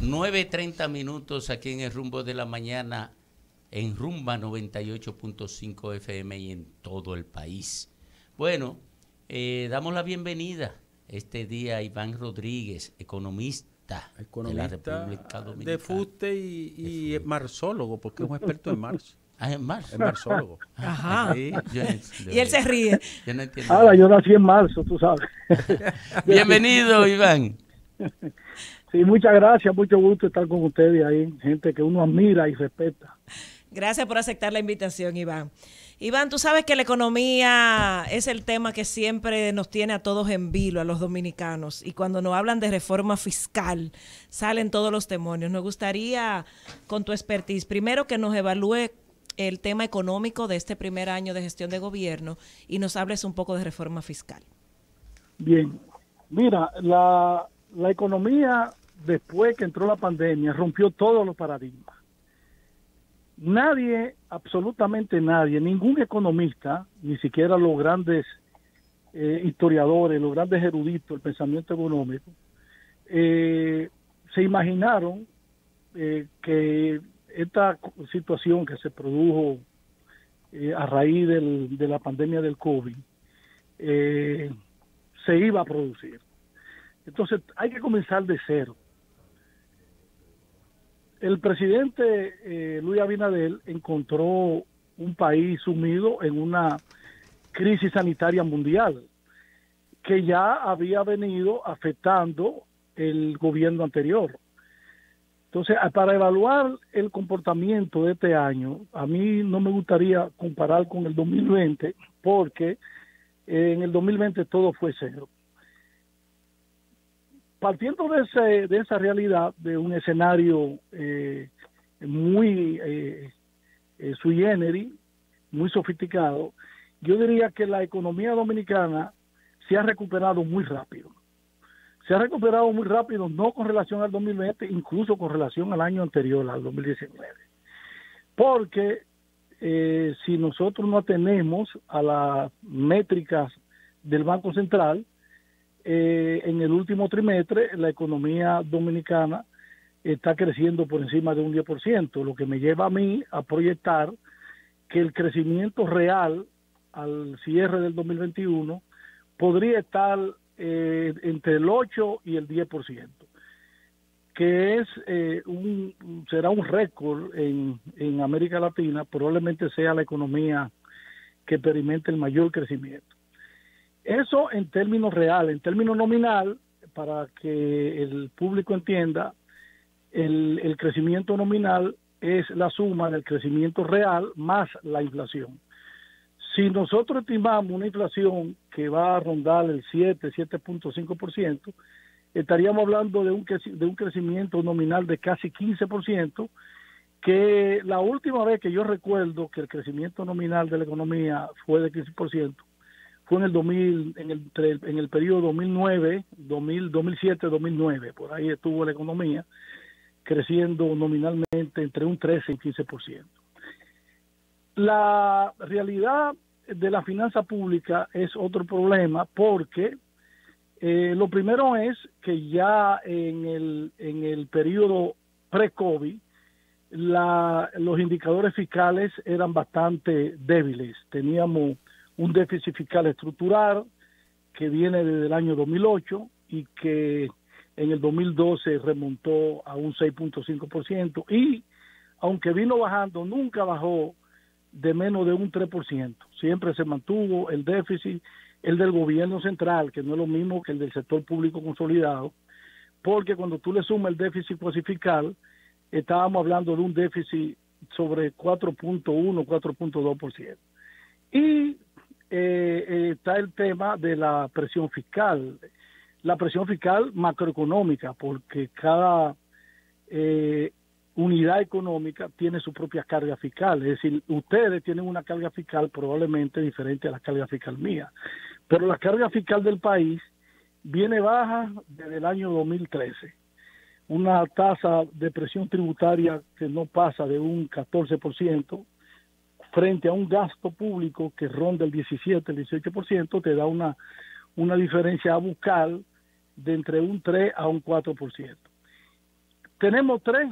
9:30 aquí en el rumbo de la mañana, en Rumba 98.5 FM y en todo el país. Bueno, damos la bienvenida este día a Iván Rodríguez, economista de la República Dominicana. De fuste y marsólogo, porque es un experto en Mars. Ah, en marzo. Es marsólogo. Ajá. Sí. Y él se ríe. Yo no entiendo. Ahora, yo nací en marzo, tú sabes. Bienvenido, Iván. Sí, muchas gracias, mucho gusto estar con ustedes ahí, gente que uno admira y respeta. Gracias por aceptar la invitación, Iván. Iván, tú sabes que la economía es el tema que siempre nos tiene a todos en vilo, a los dominicanos. Y cuando nos hablan de reforma fiscal, salen todos los demonios. Nos gustaría, con tu expertise, primero que nos evalúe el tema económico de este primer año de gestión de gobierno y nos hables un poco de reforma fiscal. Bien, mira, la economía, después que entró la pandemia, rompió todos los paradigmas. Nadie, absolutamente nadie, ningún economista, ni siquiera los grandes historiadores, los grandes eruditos del pensamiento económico, se imaginaron que esta situación que se produjo a raíz de la pandemia del COVID se iba a producir. Entonces hay que comenzar de cero. El presidente Luis Abinader encontró un país sumido en una crisis sanitaria mundial que ya había venido afectando el gobierno anterior. Entonces, para evaluar el comportamiento de este año, a mí no me gustaría comparar con el 2020, porque en el 2020 todo fue cero. Partiendo de esa realidad, de un escenario muy sui generis, muy sofisticado, yo diría que la economía dominicana se ha recuperado muy rápido. Se ha recuperado muy rápido, no con relación al 2020, incluso con relación al año anterior, al 2019. Porque si nosotros no atenemos a las métricas del Banco Central, en el último trimestre la economía dominicana está creciendo por encima de un 10%, lo que me lleva a mí a proyectar que el crecimiento real al cierre del 2021 podría estar entre el 8 y el 10%, que es será un récord en América Latina, probablemente sea la economía que experimente el mayor crecimiento. Eso en términos reales. En términos nominal, para que el público entienda, el crecimiento nominal es la suma del crecimiento real más la inflación. Si nosotros estimamos una inflación que va a rondar el 7.5%, estaríamos hablando de un crecimiento nominal de casi 15%, que la última vez que yo recuerdo que el crecimiento nominal de la economía fue de 15%, fue en el periodo 2007-2009, por ahí estuvo la economía creciendo nominalmente entre un 13 y 15%. La realidad de la finanza pública es otro problema, porque lo primero es que ya en el periodo pre-COVID los indicadores fiscales eran bastante débiles. Teníamos un déficit fiscal estructural que viene desde el año 2008 y que en el 2012 remontó a un 6.5%, y aunque vino bajando, nunca bajó de menos de un 3%. Siempre se mantuvo el déficit, el del gobierno central, que no es lo mismo que el del sector público consolidado, porque cuando tú le sumas el déficit fiscal, estábamos hablando de un déficit sobre 4.1, 4.2%. Y está el tema de la presión fiscal macroeconómica, porque cada unidad económica tiene su propia carga fiscal. Es decir, ustedes tienen una carga fiscal probablemente diferente a la carga fiscal mía, pero la carga fiscal del país viene baja desde el año 2013. Una tasa de presión tributaria que no pasa de un 14%, frente a un gasto público que ronda el 17, el 18%, te da una diferencia a buscar de entre un 3 a un 4%. tenemos tres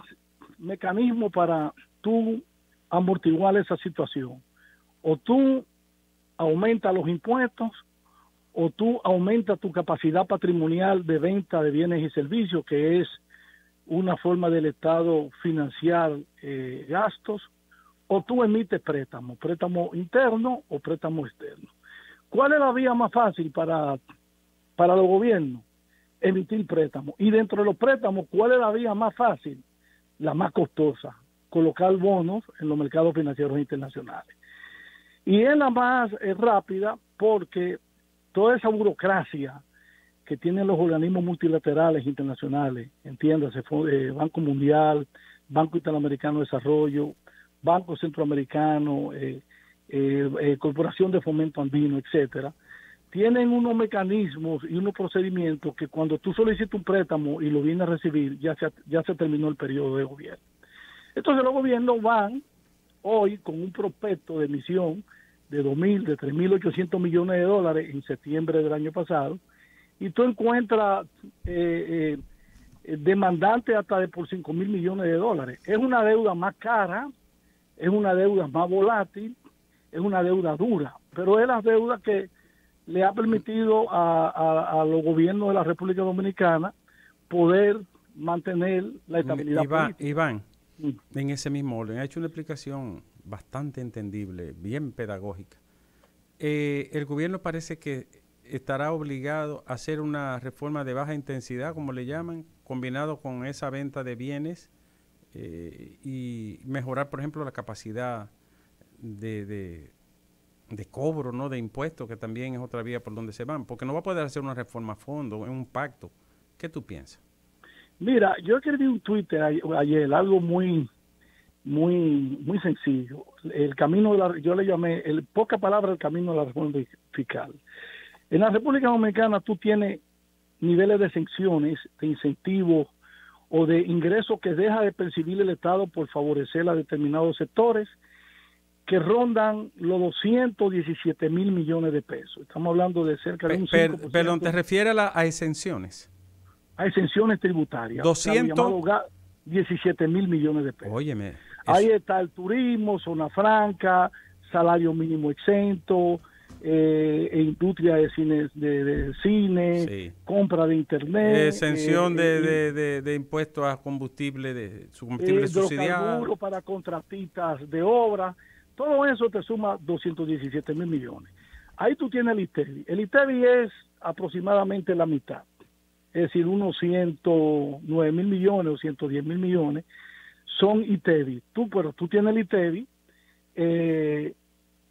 mecanismos para tú amortiguar esa situación. O tú aumentas los impuestos, o tú aumentas tu capacidad patrimonial de venta de bienes y servicios, que es una forma del Estado financiar gastos, o tú emites préstamo interno o préstamo externo. ¿Cuál es la vía más fácil para los gobiernos? Emitir préstamos. Y dentro de los préstamos, ¿cuál es la vía más fácil? La más costosa, colocar bonos en los mercados financieros internacionales. Y es la más rápida porque toda esa burocracia que tienen los organismos multilaterales internacionales, entiéndase, Banco Mundial, Banco Interamericano de Desarrollo, Banco Centroamericano, Corporación de Fomento Andino, etcétera, tienen unos mecanismos y unos procedimientos que cuando tú solicitas un préstamo y lo vienes a recibir, ya se terminó el periodo de gobierno. Entonces los gobiernos van hoy con un prospecto de emisión de 3.800 millones de dólares en septiembre del año pasado, y tú encuentras demandantes hasta de por 5.000 millones de dólares. Es una deuda más cara, es una deuda más volátil, es una deuda dura, pero es la deuda que le ha permitido a los gobiernos de la República Dominicana poder mantener la estabilidad política. Iván, en ese mismo orden, ha hecho una explicación bastante entendible, bien pedagógica. El gobierno parece que estará obligado a hacer una reforma de baja intensidad, como le llaman, combinado con esa venta de bienes y mejorar, por ejemplo, la capacidad de cobro, ¿no?, de impuestos, que también es otra vía por donde se van, porque no va a poder hacer una reforma a fondo, en un pacto. ¿Qué tú piensas? Mira, yo escribí un Twitter ayer, algo muy sencillo. El camino yo le llamé, poca palabra, el camino de la reforma fiscal. En la República Dominicana tú tienes niveles de exenciones, de incentivos o de ingresos que deja de percibir el Estado por favorecer a determinados sectores, que rondan los 217.000 millones de pesos. Estamos hablando de cerca de un 5%. Perdón, ¿te refieres a exenciones? A exenciones tributarias. 17.000 millones de pesos. Óyeme. Ahí está el turismo, zona franca, salario mínimo exento, industria de cine, sí, compra de internet, exención de impuestos a combustible, de su combustible subsidiado, para contratistas de obra. Todo eso te suma 217.000 millones. Ahí tú tienes el ITEVI. El ITEVI es aproximadamente la mitad, es decir, unos 109.000 millones o 110.000 millones son ITEVI. Pero tú tienes el ITEVI,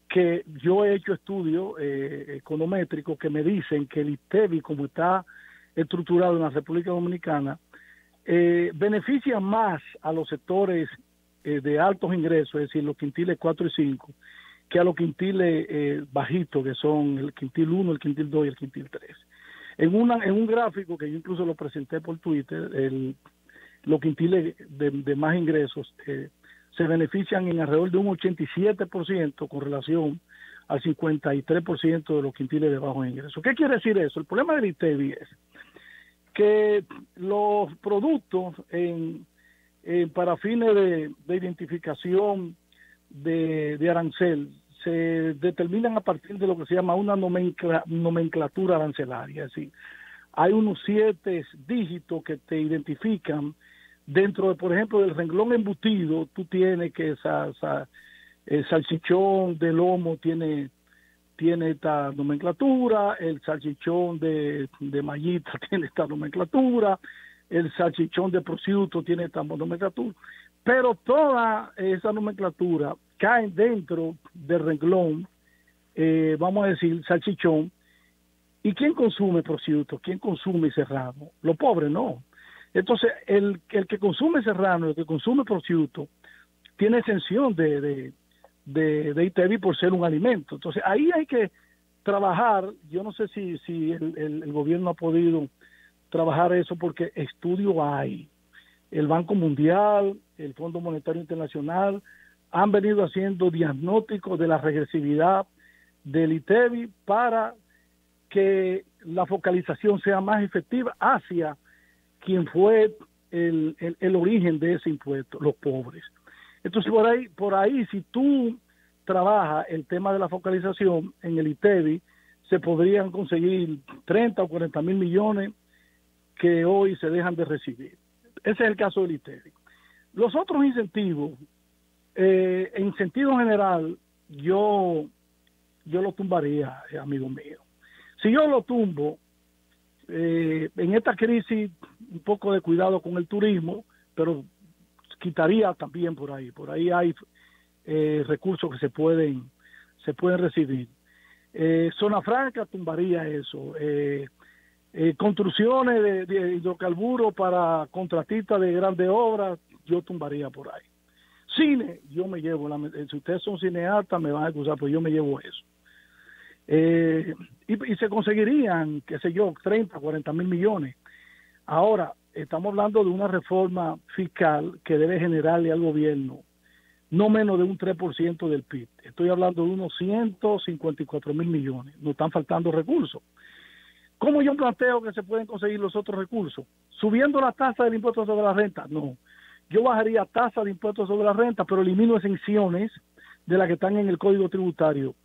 que yo he hecho estudios econométricos que me dicen que el ITEVI, como está estructurado en la República Dominicana, beneficia más a los sectores de altos ingresos, es decir, los quintiles 4 y 5, que a los quintiles bajitos, que son el quintil 1, el quintil 2 y el quintil 3. En un gráfico que yo incluso lo presenté por Twitter, los quintiles de más ingresos se benefician en alrededor de un 87% con relación al 53% de los quintiles de bajos ingresos. ¿Qué quiere decir eso? El problema del ITEVI es que los productos para fines de identificación de arancel se determinan a partir de lo que se llama una nomenclatura arancelaria, es decir, hay unos 7 dígitos que te identifican. Dentro, por ejemplo, del renglón embutido, tú tienes que el salchichón de lomo tiene esta nomenclatura, el salchichón de mallita tiene esta nomenclatura, el salchichón de prosciutto tiene esta nomenclatura, pero toda esa nomenclatura cae dentro del renglón, vamos a decir, salchichón. ¿Y quién consume prosciutto? ¿Quién consume serrano? Los pobres no. Entonces, el que consume serrano, el que consume prosciutto, tiene exención de ITEVI por ser un alimento. Entonces, ahí hay que trabajar. Yo no sé si el gobierno ha podido trabajar eso, porque estudio hay. El Banco Mundial, el Fondo Monetario Internacional han venido haciendo diagnósticos de la regresividad del ITEVI para que la focalización sea más efectiva hacia quien fue el origen de ese impuesto, los pobres. Entonces, por ahí, si tú trabajas el tema de la focalización en el ITEVI, se podrían conseguir 30 o 40 mil millones que hoy se dejan de recibir. Ese es el caso del ITEVI. Los otros incentivos, en sentido general, yo lo tumbaría, amigo mío. Si yo lo tumbo, en esta crisis, un poco de cuidado con el turismo, pero quitaría también por ahí. Por ahí hay recursos que se pueden recibir. Zona Franca tumbaría eso. Construcciones de hidrocarburos para contratistas de grandes obras, yo tumbaría por ahí. Cine, yo me llevo, si ustedes son cineastas me van a excusar, pero yo me llevo eso. Y se conseguirían, qué sé yo, 30, 40 mil millones. Ahora, estamos hablando de una reforma fiscal que debe generarle al gobierno no menos de un 3% del PIB. Estoy hablando de unos 154 mil millones. Nos están faltando recursos. ¿Cómo yo planteo que se pueden conseguir los otros recursos? ¿Subiendo la tasa del impuesto sobre la renta? No. Yo bajaría tasa de impuestos sobre la renta, pero elimino exenciones de las que están en el Código Tributario.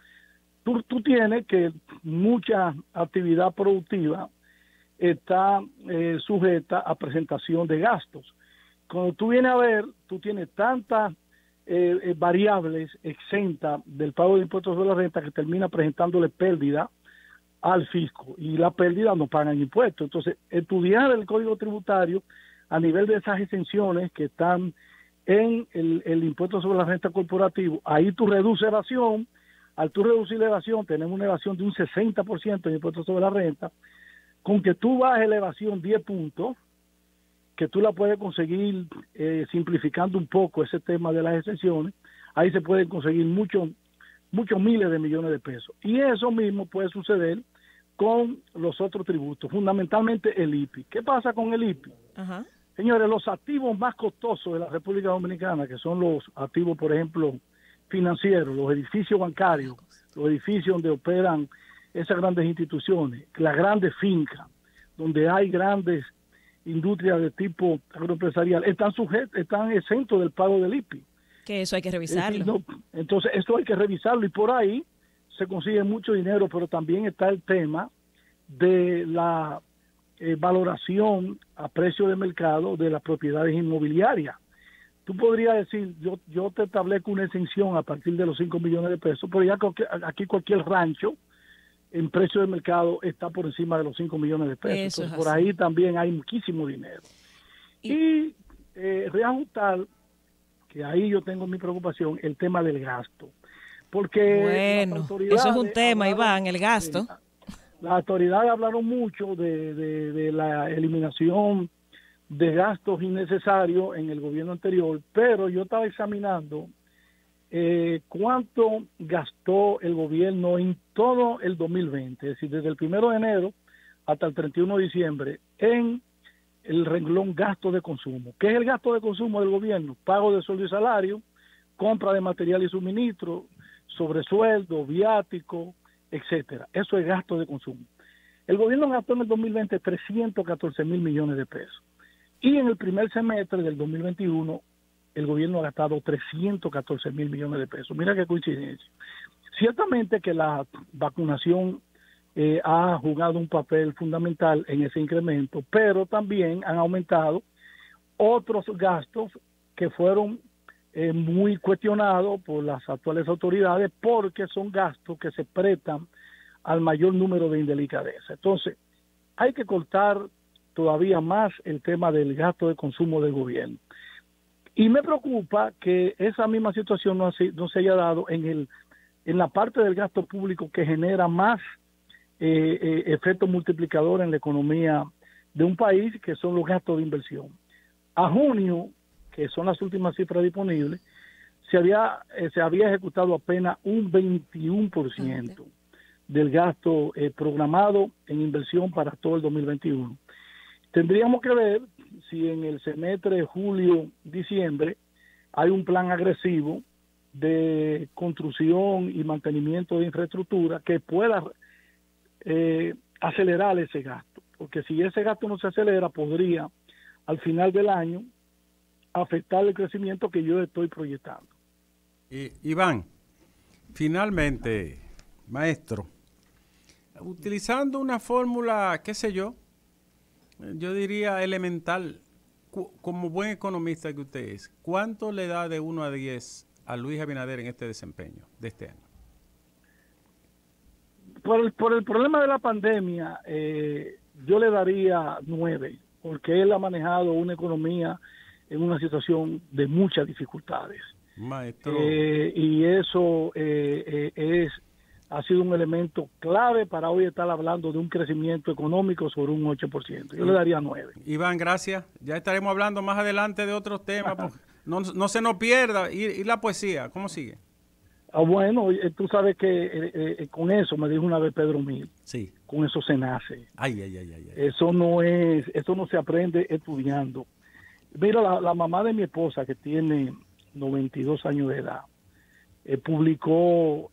Tú tienes que mucha actividad productiva está sujeta a presentación de gastos. Cuando tú vienes a ver, tú tienes tantas variables exentas del pago de impuestos sobre la renta que termina presentándole pérdida al fisco, y la pérdida no pagan impuestos. Entonces, estudiar el Código Tributario a nivel de esas exenciones que están en el impuesto sobre la renta corporativo, ahí tú reduces evasión. Al tú reducir la evasión, tenemos una evasión de un 60% en impuestos sobre la renta. Con que tú bajes la evasión 10 puntos, que tú la puedes conseguir simplificando un poco ese tema de las exenciones, ahí se pueden conseguir muchos miles de millones de pesos. Y eso mismo puede suceder con los otros tributos, fundamentalmente el IPI. ¿Qué pasa con el IPI? Ajá. Señores, los activos más costosos de la República Dominicana, que son los activos, por ejemplo, financieros, los edificios bancarios, los edificios donde operan esas grandes instituciones, las grandes fincas, donde hay grandes industrias de tipo agroempresarial, están exentos del pago del IPI. Que eso hay que revisarlo. No, entonces, esto hay que revisarlo, y por ahí se consigue mucho dinero, pero también está el tema de la valoración a precio de mercado de las propiedades inmobiliarias. Tú podrías decir, yo te establezco una exención a partir de los 5 millones de pesos, pero ya aquí cualquier rancho en precio de mercado está por encima de los 5 millones de pesos. Entonces, por ahí también hay muchísimo dinero. Y reajustar, que ahí yo tengo mi preocupación, el tema del gasto. Porque bueno, eso es un tema, Iván, el gasto. Las autoridades hablaron mucho de la eliminación de gastos innecesarios en el gobierno anterior, pero yo estaba examinando cuánto gastó el gobierno en todo el 2020, es decir, desde el 1 de enero hasta el 31 de diciembre, en el renglón gasto de consumo. ¿Qué es el gasto de consumo del gobierno? Pago de sueldo y salario, compra de material y suministro, sobresueldo, viático, etcétera. Eso es gasto de consumo. El gobierno gastó en el 2020 314 mil millones de pesos. Y en el primer semestre del 2021, el gobierno ha gastado 314 mil millones de pesos. Mira qué coincidencia. Ciertamente que la vacunación ha jugado un papel fundamental en ese incremento, pero también han aumentado otros gastos que fueron muy cuestionados por las actuales autoridades, porque son gastos que se prestan al mayor número de indelicadeza. Entonces, hay que cortar todavía más el tema del gasto de consumo del gobierno. Y me preocupa que esa misma situación no se haya dado en la parte del gasto público que genera más efecto multiplicador en la economía de un país, que son los gastos de inversión. A junio, que son las últimas cifras disponibles, se había ejecutado apenas un 21% del gasto programado en inversión para todo el 2021. Tendríamos que ver si en el semestre de julio-diciembre hay un plan agresivo de construcción y mantenimiento de infraestructura que pueda acelerar ese gasto, porque si ese gasto no se acelera, podría al final del año afectar el crecimiento que yo estoy proyectando. Iván, finalmente, maestro, utilizando una fórmula, qué sé yo diría elemental, como buen economista que usted es, ¿cuánto le da de 1 a 10 a Luis Abinader en este desempeño de este año? Por el problema de la pandemia, yo le daría 9, porque él ha manejado una economía en una situación de muchas dificultades. Maestro. Y eso ha sido un elemento clave para hoy estar hablando de un crecimiento económico sobre un 8%. Yo le daría 9. Iván, gracias. Ya estaremos hablando más adelante de otros temas. No se nos pierda. ¿Y la poesía? ¿Cómo sigue? Bueno, tú sabes que con eso me dijo una vez Pedro Mil. Sí. Con eso se nace. Ay. Eso no se aprende estudiando. Mira, la mamá de mi esposa, que tiene 92 años de edad, publicó,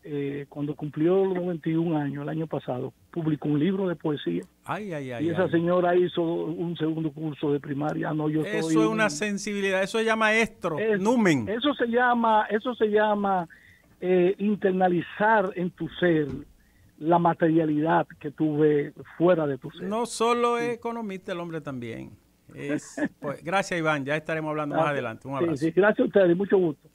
cuando cumplió los 91 años, el año pasado, publicó un libro de poesía. Y esa señora hizo un segundo curso de primaria. No, eso es una sensibilidad, eso se llama maestro, numen. Eso se llama internalizar en tu ser la materialidad que tú ves fuera de tu ser. No solo es economista, el hombre también. Pues, gracias, Iván, ya estaremos hablando más adelante. Un abrazo. Sí, gracias a ustedes, mucho gusto.